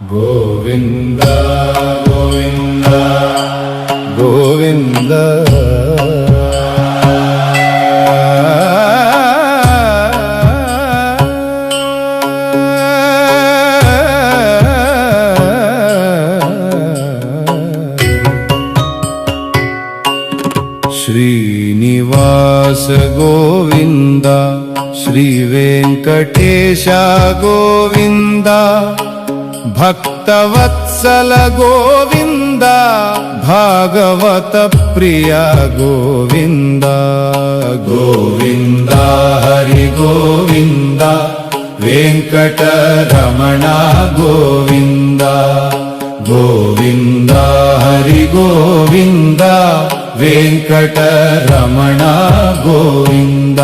గోవింద గోవింద గోవింద శ్రీనివాస గోవింద శ్రీ వెంకటేశ గోవింద భక్తవత్సల గోవింద భాగవత ప్రియ గోవింద గోవింద హరి గోవింద వెంకటరమణ గోవింద గోవింద హరి గోవింద వెంకటరమణ గోవింద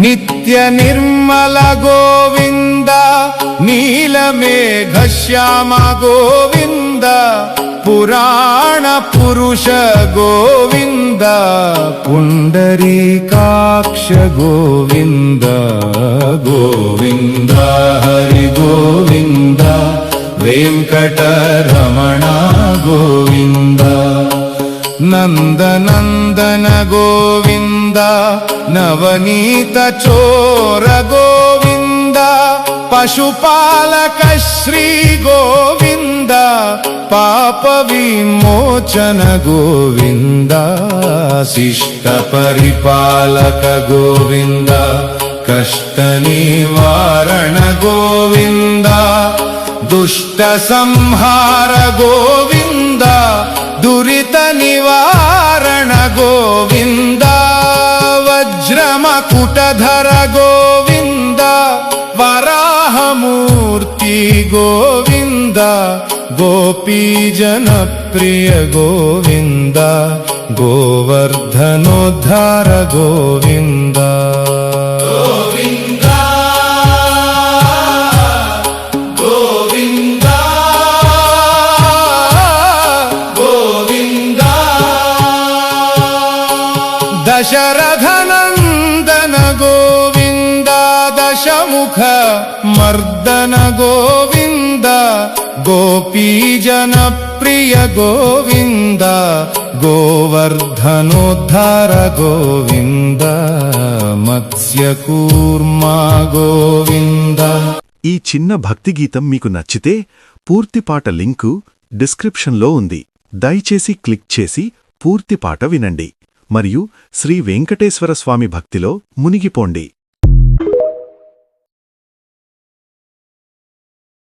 నిత్య నిర్మల గోవింద నీలమేఘశ్యామ గోవింద పురాణ పురుష గోవింద పుండరీకాక్ష గోవింద గోవింద హరి గోవింద వెంకటరమణ గోవింద నందనందన గోవింద నవనీత చోర గోవింద పశుపాలక శ్రీ గోవింద పాప విమోచన గోవింద శిష్ట పరిపాలక గోవింద కష్ట నివారణ గోవింద దుష్ట సంహార గోవింద దురిత నివారణ గోవింద వజ్రమకుటధర గోవింద వరాహమూర్తి గోవింద గోపీజన ప్రియ గోవింద గోవర్ధనోద్ధార గోవింద దశరథనందన గోవింద దశముఖ మర్దన గోవింద గోపీజన ప్రియ గోవింద గోవర్ధనోద్ధార గోవింద మత్స్యకూర్మా గోవింద. ఈ చిన్న భక్తి గీతం మీకు నచ్చితే పూర్తి పాట లింకు డిస్క్రిప్షన్లో ఉంది. దయచేసి క్లిక్ చేసి పూర్తి పాట వినండి మరియు శ్రీ వెంకటేశ్వర స్వామి భక్తిలో మునిగిపోండి.